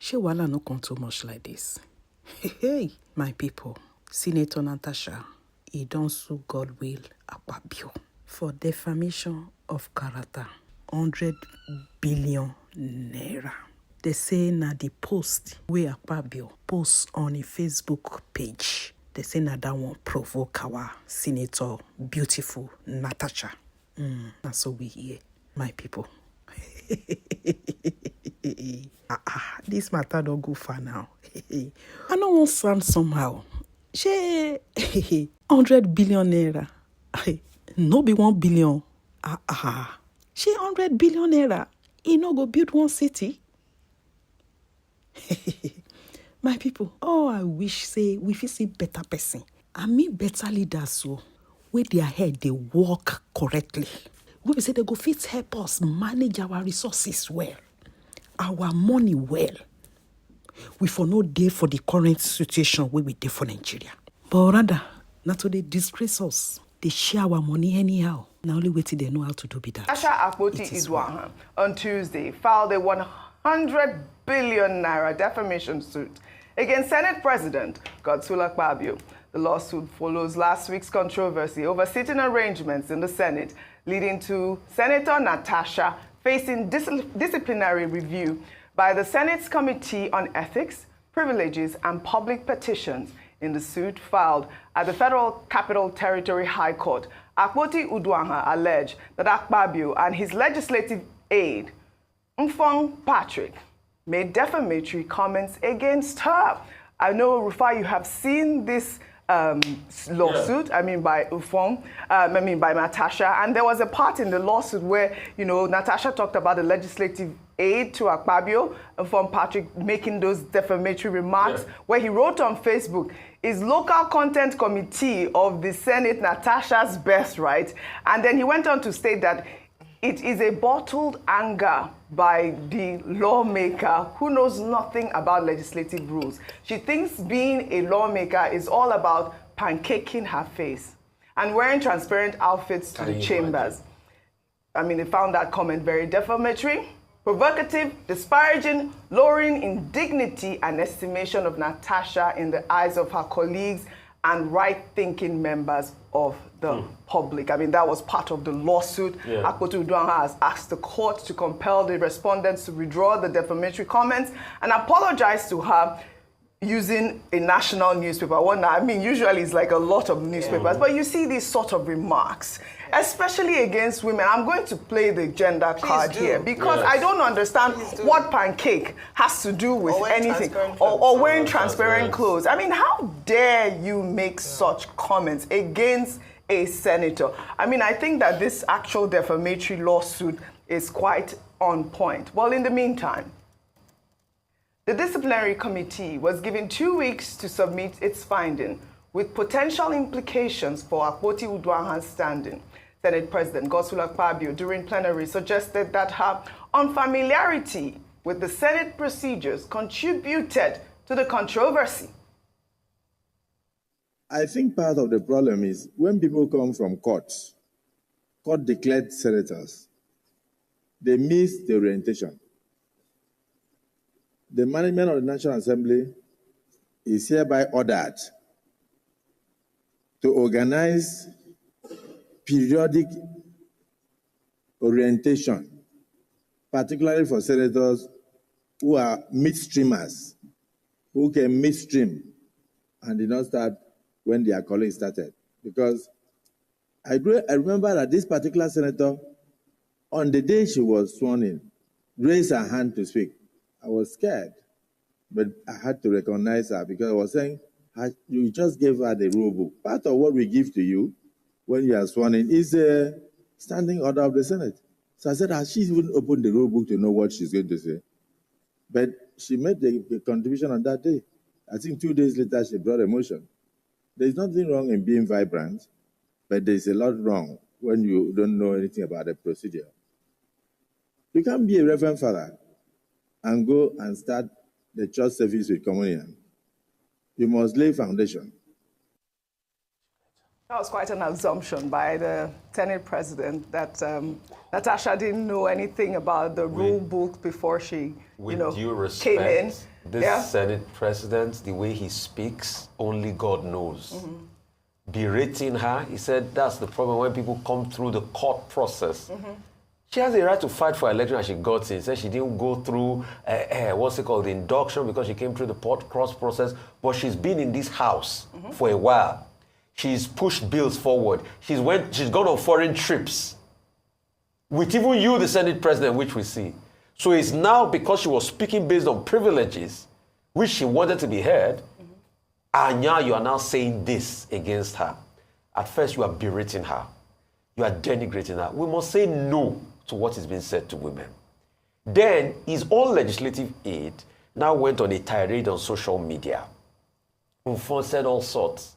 She wala no come too much like this. Hey, my people, Senator Natasha, he don't sue Godwill Akpabio for defamation of character, 100 billion naira. They say na the post where Akpabio posts on a Facebook page. They say na that one provoke our Senator beautiful Natasha. That's so we hear, my people. This matter don't go far now. I don't want sound somehow. She 100 billion naira. No be 1 billion. She 100 billion naira. He no go build one city. My people, I wish say we fit see better person. I mean better leaders so where their head they work correctly. We say they go fit help us manage our resources well, our money well. We for no day for the current situation where we dey for Nigeria. But rather, not to they disgrace us. They share our money anyhow. Now only wait till they know how to do be that. Natasha Akpabio on Tuesday filed a 100 billion naira defamation suit against Senate President Godswill Akpabio. The lawsuit follows last week's controversy over seating arrangements in the Senate, leading to Senator Natasha facing disciplinary review by the Senate's Committee on Ethics, Privileges, and Public Petitions. In the suit filed at the Federal Capital Territory High Court, Akpoti Udwanga alleged that Akpabio and his legislative aide, Mfong Patrick, made defamatory comments against her. I know, Rufai, you have seen this lawsuit, by Ufong, by Natasha, and there was a part in the lawsuit where, Natasha talked about the legislative aide to Akpabio, from Patrick making those defamatory remarks, where he wrote on Facebook, is local content committee of the Senate Natasha's best, right? And then he went on to state that it is a bottled anger by the lawmaker who knows nothing about legislative rules. She thinks being a lawmaker is all about pancaking her face and wearing transparent outfits to the chambers. They found that comment very defamatory, provocative, disparaging, lowering in dignity and estimation of Natasha in the eyes of her colleagues and right-thinking members of the public. That was part of the lawsuit. Akpoti Udwanga has asked the court to compel the respondents to withdraw the defamatory comments and apologize to her using a national newspaper. Usually it's like a lot of newspapers, but you see these sort of remarks, especially against women. I'm going to play the gender card here because I don't understand what pancake has to do with anything or wearing transparent clothes. How dare you make such comments against a senator? I think that this actual defamatory lawsuit is quite on point. Well, in the meantime, the disciplinary committee was given 2 weeks to submit its finding with potential implications for Akpoti Udwanga's standing. Senate President Godswill Akpabio during plenary suggested that her unfamiliarity with the Senate procedures contributed to the controversy. I think part of the problem is when people come from court-declared senators, they miss the orientation. The management of the National Assembly is hereby ordered to organize periodic orientation, particularly for senators who are midstreamers, who can midstream and did not start when their colleagues started. Because I remember that this particular senator, on the day she was sworn in, raised her hand to speak. I was scared, but I had to recognize her because I was saying, you just gave her the rule book. Part of what we give to you when you are sworn in is a standing order of the Senate. So I said, she wouldn't open the rule book to know what she's going to say. But she made the contribution on that day. I think 2 days later, she brought a motion. There's nothing wrong in being vibrant, but there's a lot wrong when you don't know anything about the procedure. You can't be a reverend father and go and start the church service with communion. You must lay foundation. That was quite an assumption by the Senate president that Natasha didn't know anything about the rule book before she, With due came in. respect, this Senate president, the way he speaks, only God knows. Berating her, he said that's the problem when people come through the court process. She has a right to fight for election and she got in. Said she didn't go through, the induction because she came through the cross process, but she's been in this house for a while. She's pushed bills forward. She's gone on foreign trips. With even you, the Senate president, which we see. So it's now because she was speaking based on privileges, which she wanted to be heard, and now you are now saying this against her. At first, you are berating her. You are denigrating her. We must say no to what is being said to women. Then, his own legislative aide now went on a tirade on social media. Rufai said all sorts.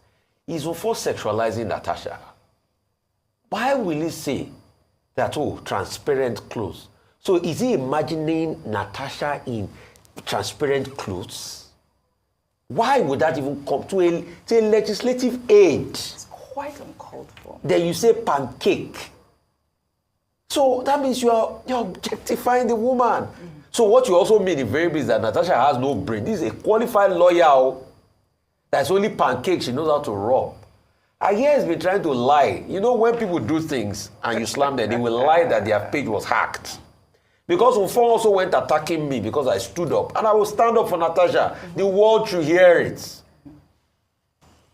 He's for sexualizing Natasha. Why will he say that, transparent clothes? So is he imagining Natasha in transparent clothes? Why would that even come to a legislative aid? It's quite uncalled for. Then you say pancake. So that means you're objectifying the woman. So what you also mean in very big is that Natasha has no brain. This is a qualified lawyer. That's only pancake she knows how to rub. And here has been trying to lie. You know, when people do things and you slam them, they will lie that their page was hacked. Because Rufai also went attacking me because I stood up. And I will stand up for Natasha. The world should hear it.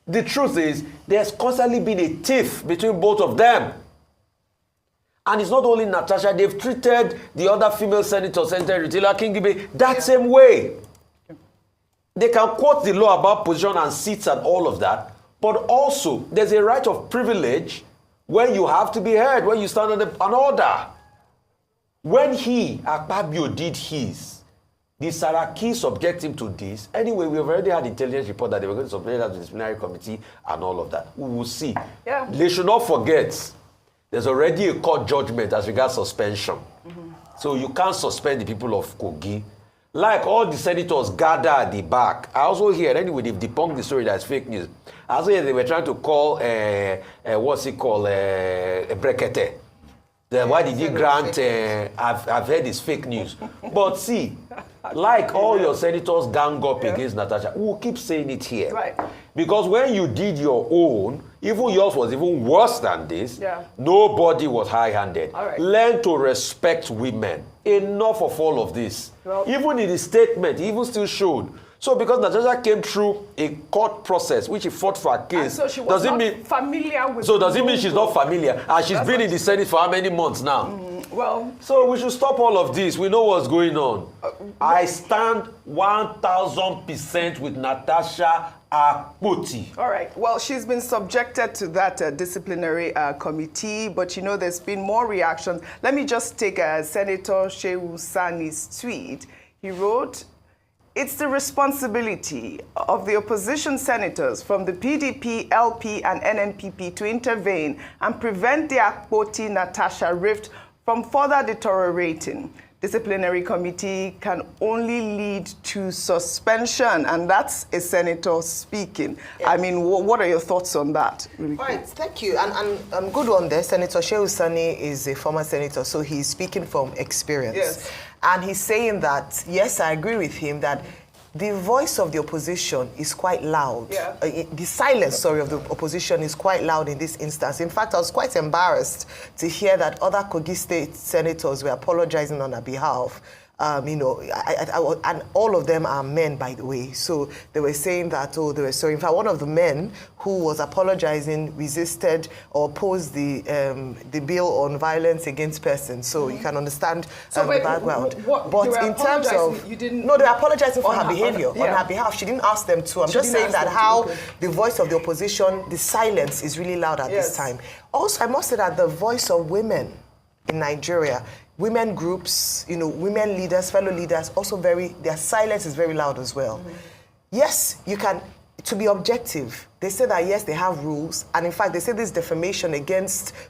The truth is, there's constantly been a tiff between both of them. And it's not only Natasha, they've treated the other female senator, Senator Rutila Kingibe, that same way. They can quote the law about position and seats and all of that, but also there's a right of privilege when you have to be heard, when you stand on an order. When Akpabio, did his, the Saraki subject him to this. Anyway, we've already had intelligence report that they were going to submit that to the disciplinary committee and all of that. We will see. Yeah. They should not forget, there's already a court judgment as regards suspension. So you can't suspend the people of Kogi. Like all the senators gather at the back. I also hear, anyway, they've debunked the story that's fake news. I also hear they were trying to call, Brekete. Why did he grant, I've heard it's fake news. But see, like all your senators gang up against Natasha, we'll keep saying it here. Right. Because when you did your own, even yours was even worse than this, nobody was high-handed. Right. Learn to respect women. Enough of all of this. Well, even in the statement, he even still showed. So because Natasha came through a court process, which he fought for a case, so she was familiar with. So does it mean she's not familiar? And she's been in the Senate for how many months now? Well, so we should stop all of this. We know what's going on. I stand 1,000% with Natasha Akpoti. All right. Well, she's been subjected to that disciplinary committee, but you know there's been more reactions. Let me just take Senator Shehu Sani's tweet. He wrote, "It's the responsibility of the opposition senators from the PDP, LP, and NNPP to intervene and prevent the Akpoti-Natasha rift from further deteriorating. Disciplinary committee can only lead to suspension," and that's a senator speaking. Yeah. I mean, what are your thoughts on that? Really right, thank you. And good one there. Senator Shehu Sani is a former senator, so he's speaking from experience. Yes. And he's saying that, yes, I agree with him that the voice of the opposition is quite loud. Yeah. The silence, of the opposition is quite loud in this instance. In fact, I was quite embarrassed to hear that other Kogi State senators were apologizing on her behalf. And all of them are men, by the way. So they were saying that, they were sorry. In fact, one of the men who was apologizing resisted or opposed the bill on violence against persons. So you can understand the background. But in terms of, no, they were apologizing for her behavior on her behalf. She didn't ask them to. I'm just saying that how the voice of the opposition, the silence is really loud at this time. Also, I must say that the voice of women in Nigeria, women groups, women leaders, fellow leaders, also their silence is very loud as well. Yes, you can to be objective, they say that yes, they have rules, and in fact, they say this defamation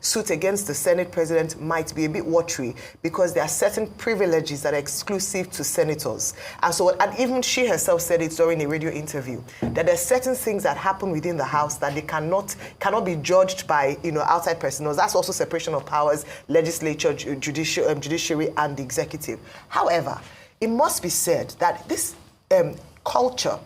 suit against the Senate president might be a bit watery because there are certain privileges that are exclusive to senators. And so, and even she herself said it during a radio interview, that there are certain things that happen within the House that they cannot be judged by, outside personnel. That's also separation of powers, legislature, judiciary, and the executive. However, it must be said that this culture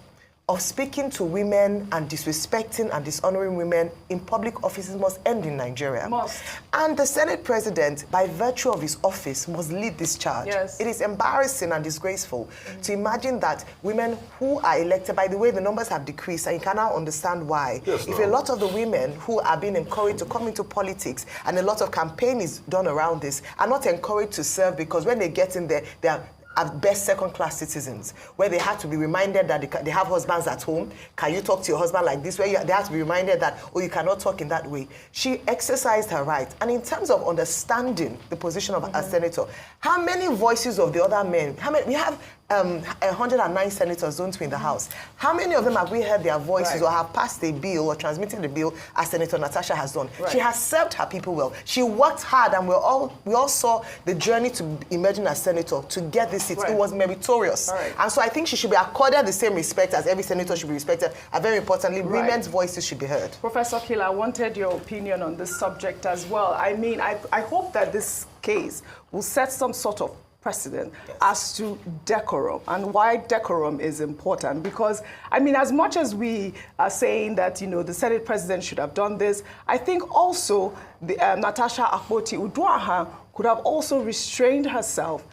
of speaking to women and disrespecting and dishonoring women in public offices must end in Nigeria. Must. And the Senate president, by virtue of his office, must lead this charge. Yes. It is embarrassing and disgraceful to imagine that women who are elected, by the way, the numbers have decreased, and you can now understand why. Yes, if a lot of the women who are being encouraged to come into politics, and a lot of campaign is done around this, are not encouraged to serve because when they get in there, they are at best second-class citizens, where they have to be reminded that they have husbands at home. Can you talk to your husband like this? Where they have to be reminded that, oh, you cannot talk in that way. She exercised her right. And in terms of understanding the position of a senator, how many voices of the other men, we have 109 senators, don't we, in the House. How many of them have we heard their voices or have passed a bill or transmitted the bill as Senator Natasha has done? Right. She has served her people well. She worked hard, and we all saw the journey to emerging as senator to get this seat. Right. It was meritorious. Right. And so I think she should be accorded the same respect as every senator should be respected. And very importantly, women's voices should be heard. Professor Kila, I wanted your opinion on this subject as well. I mean, I hope that this case will set some sort of precedent as to decorum and why decorum is important. Because, I mean, as much as we are saying that, the Senate president should have done this, I think also the, Natasha Akpabio could have also restrained herself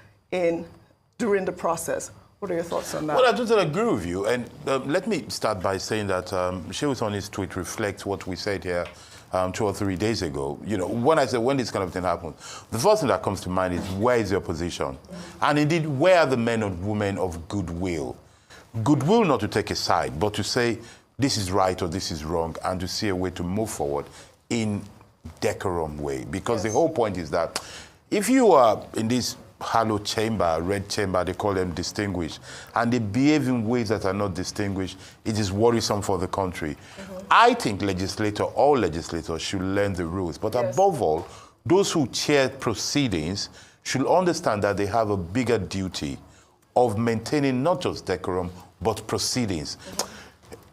during the process. What are your thoughts on that? Well, I totally agree with you. And let me start by saying that Shewson's tweet reflects what we said here 2 or 3 days ago. When I say when this kind of thing happens, the first thing that comes to mind is where is your position? And indeed, where are the men and women of goodwill? Goodwill not to take a side, but to say this is right or this is wrong, and to see a way to move forward in decorum way. Because the whole point is that if you are in this hallowed chamber, red chamber, they call them distinguished, and they behave in ways that are not distinguished, it is worrisome for the country. I think all legislators should learn the rules, but above all, those who chair proceedings should understand that they have a bigger duty of maintaining not just decorum, but proceedings.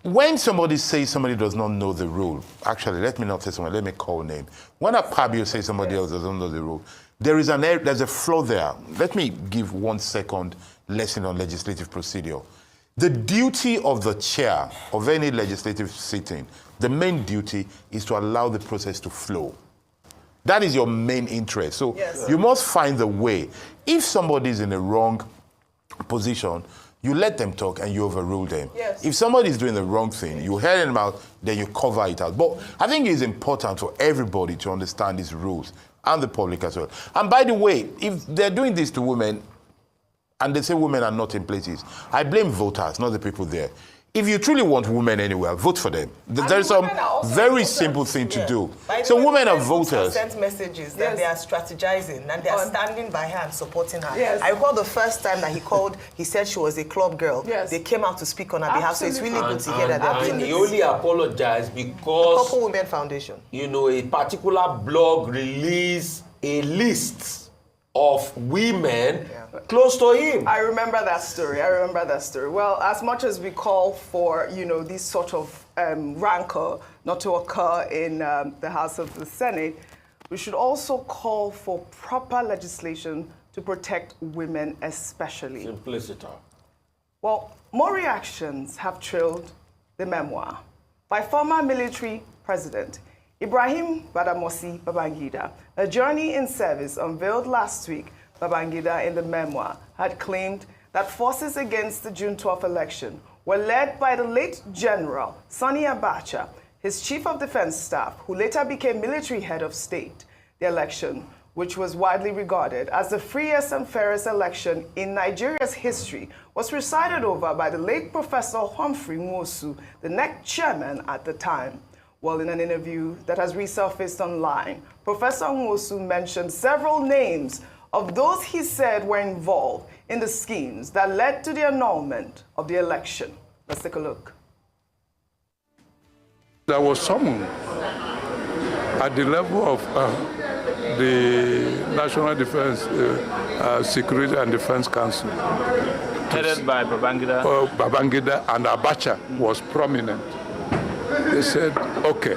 When somebody says somebody does not know the rule, actually, let me not say someone, let me call a name. When Akpabio says somebody else doesn't know the rule, there's a flaw there. Let me give 1 second lesson on legislative procedure. The duty of the chair of any legislative sitting, the main duty is to allow the process to flow. That is your main interest. So you must find the way. If somebody is in a wrong position, you let them talk and you overrule them. Yes. If somebody is doing the wrong thing, you hear them out, then you cover it out. But I think it's important for everybody to understand these rules, and the public as well. And by the way, if they're doing this to women, and they say women are not in places, I blame voters, not the people there. If you truly want women anywhere, vote for them. There's some very simple thing to do. So women are voters. Sent messages that they are strategizing and they are standing by her and supporting her. I recall the first time that he said she was a club girl. They came out to speak on her behalf. So it's really good to hear that. And he only apologized because Couple Women Foundation. A particular blog released a list of women close to him. I remember that story. Well, as much as we call for, this sort of rancor not to occur in the House of the Senate, we should also call for proper legislation to protect women especially. Simplicity. Well, more reactions have trailed the memoir by former military president Ibrahim Badamasi Babangida. A journey in service unveiled last week, Babangida in the memoir had claimed that forces against the June 12 election were led by the late General Sani Abacha, his chief of defense staff, who later became military head of state. The election, which was widely regarded as the freest and fairest election in Nigeria's history, was presided over by the late Professor Humphrey Nwosu, the NEC chairman at the time. Well, in an interview that has resurfaced online, Professor Nwosu mentioned several names of those he said were involved in the schemes that led to the annulment of the election. Let's take a look. There was someone at the level of the National Defense Security and Defense Council, headed by Babangida. Babangida and Abacha was prominent. They said, okay,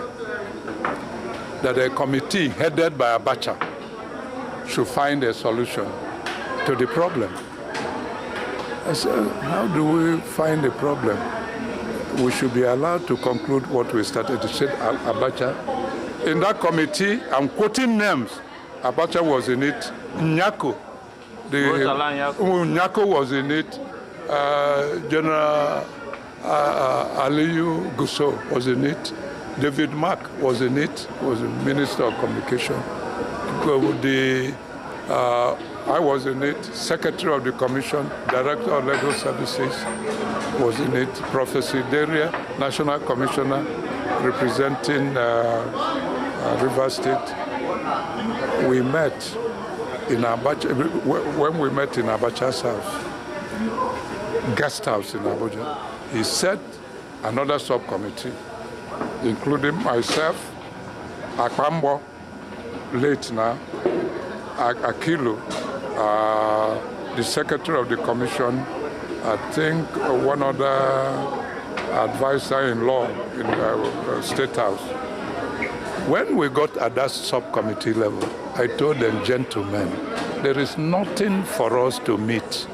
that a committee headed by Abacha should find a solution to the problem. I said, how do we find a problem? We should be allowed to conclude what we started. He said, Abacha. In that committee, I'm quoting names. Abacha was in it. Nyako. Nyako was in it. General Aliyu Gusso was in it. David Mark was in it. Was the Minister of Communication. I was in it. Secretary of the Commission, Director of Legal Services was in it. Professor Deria, National Commissioner representing River State. We met in Abacha, when we met in Abacha's house, guest house in Abuja. He set another subcommittee, including myself, Akpabio, late now, Akilu, the Secretary of the Commission, I think one other advisor-in-law in the State House. When we got at that subcommittee level, I told them, gentlemen, there is nothing for us to meet.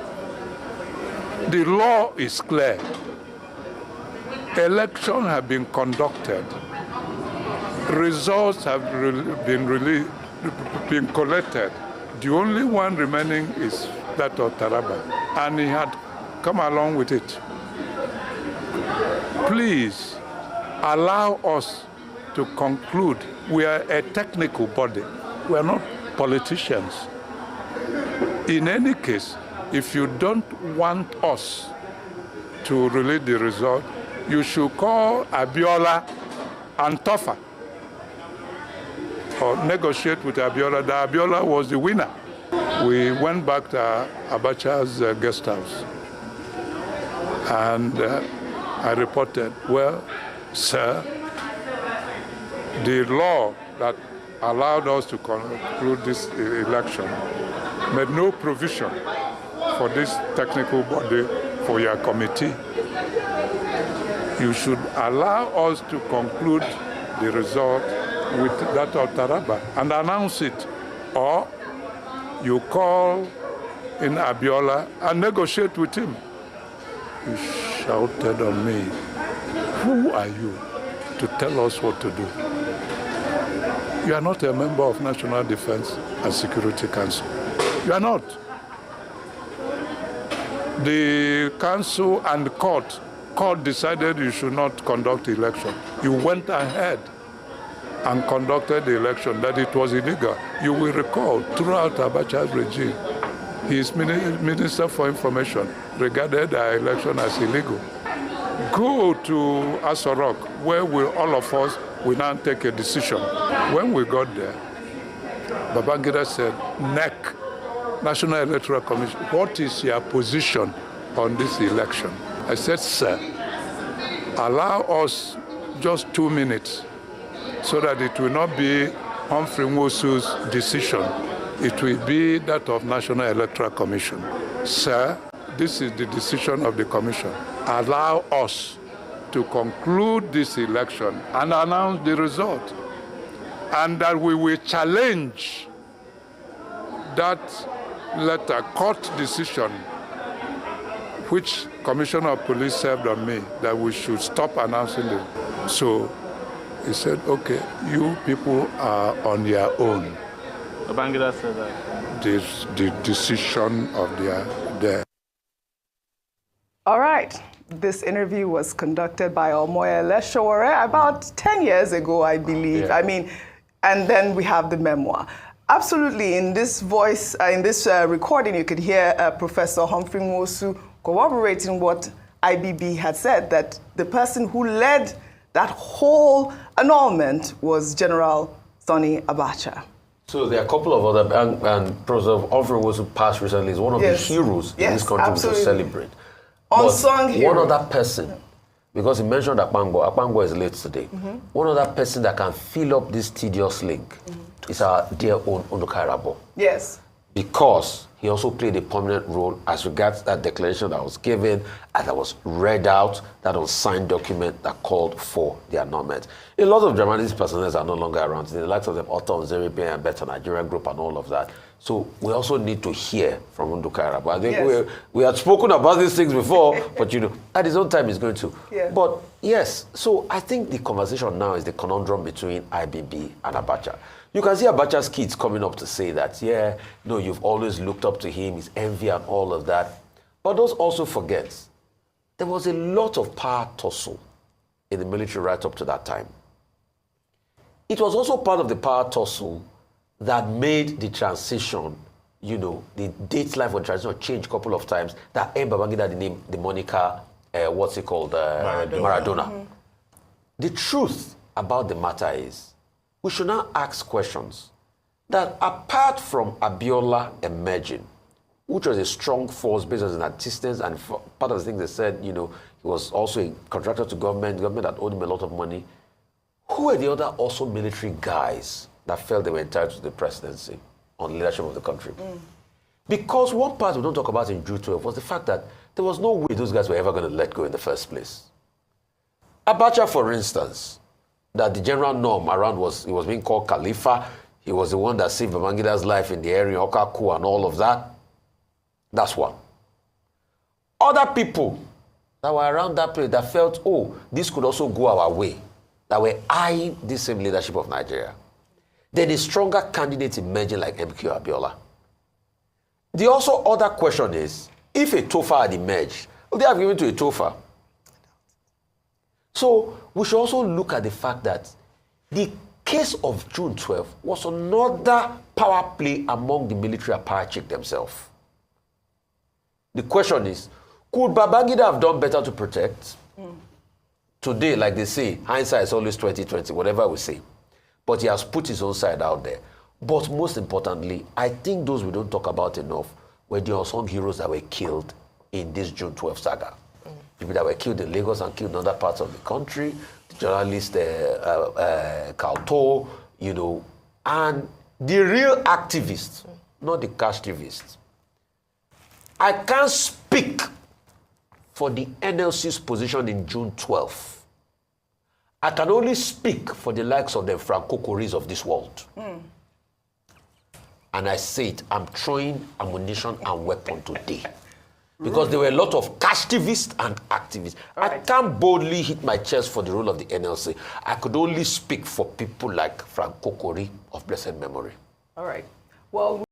The law is clear. Elections have been conducted. Results have been collected. The only one remaining is that of Taraba, and he had come along with it. Please allow us to conclude. We are a technical body. We are not politicians. In any case, if you don't want us to release the result, you should call Abiola and Tofa or negotiate with Abiola. The Abiola was the winner. We went back to Abacha's guest house, and I reported, well, sir, the law that allowed us to conclude this election made no provision for this technical body, for your committee. You should allow us to conclude the result with that of Taraba and announce it, or you call in Abiola and negotiate with him. He shouted on me, who are you to tell us what to do? You are not a member of National Defense and Security Council. You are not. The council and the court decided you should not conduct the election. You went ahead and conducted the election, that it was illegal. You will recall, throughout Abacha's regime, his Minister for Information regarded our election as illegal. Go to Aso Rock, where all of us will now take a decision. When we got there, Babangida said, NEC, National Electoral Commission, what is your position on this election? I said, sir, allow us just 2 minutes so that it will not be Humphrey Nwosu's decision. It will be that of National Electoral Commission. Sir, this is the decision of the commission. Allow us to conclude this election and announce the result. And that we will challenge that letter, court decision, which Commissioner of Police served on me, that we should stop announcing it. So he said, okay, you people are on your own. Babangida said that. This the decision of their. All right. This interview was conducted by Omoyele Sowore about 10 years ago, I believe. Yeah. I mean, and then we have the memoir. Absolutely, in this voice, in this recording, you could hear Professor Humphrey Nwosu corroborating what IBB had said, that the person who led that whole annulment was General Sani Abacha. So there are a couple of other, and Professor Humphrey Nwosu passed recently, is one of the heroes in this country to celebrate. Unsung hero. One other person because he mentioned Akpabio. Akpabio is late today. One other person that can fill up this tedious link is our dear own Onukairabo. Yes. Because he also played a prominent role as regards that declaration that was given and that was read out, that unsigned document that called for the annulment. A lot of journalist personnel are no longer around. The likes of the Otto Nzeribe and Better Nigerian Group and all of that. So we also need to hear from Ndukaira. But I think we had spoken about these things before, but at his own time he's going to. Yeah. But yes, so I think the conversation now is the conundrum between IBB and Abacha. You can see Abacha's kids coming up to say that, you've always looked up to him, his envy and all of that. But those also forget, there was a lot of power tussle in the military right up to that time. It was also part of the power tussle that made the transition, the date line for transition change a couple of times, that earned Babangida the moniker, Maradona. The truth about the matter is, we should now ask questions that apart from Abiola emerging, which was a strong force based on his assistance, and part of the things they said, he was also a contractor to government that owed him a lot of money. Who were the other also military guys that felt they were entitled to the presidency on leadership of the country? Because one part we don't talk about in June 12 was the fact that there was no way those guys were ever going to let go in the first place. Abacha, for instance, that the general norm around he was being called Khalifa. He was the one that saved Babangida's life in the area, Okaku and all of that. That's one. Other people that were around that place that felt, this could also go our way, that were eyeing this same leadership of Nigeria. Then a stronger candidate emerging like MQ Abiola. The also other question is, if a TOFA had emerged, would they have given to a TOFA? So we should also look at the fact that the case of June 12 was another power play among the military apparatchik themselves. The question is, could Babangida have done better to protect? Today, like they say, hindsight is always 20/20, whatever we say. But he has put his own side out there. But most importantly, I think those we don't talk about enough were the unsung heroes that were killed in this June 12 saga. People that were killed in Lagos and killed in other parts of the country, the journalist Kauto, and the real activists, not the cashtivists. I can't speak for the NLC's position in June 12. I can only speak for the likes of the Franco Coris of this world. And I say it, I'm throwing ammunition and weapon today. Because there were a lot of cashtivists and activists. Right. I can't boldly hit my chest for the role of the NLC. I could only speak for people like Franco Cori of blessed memory. All right. Well.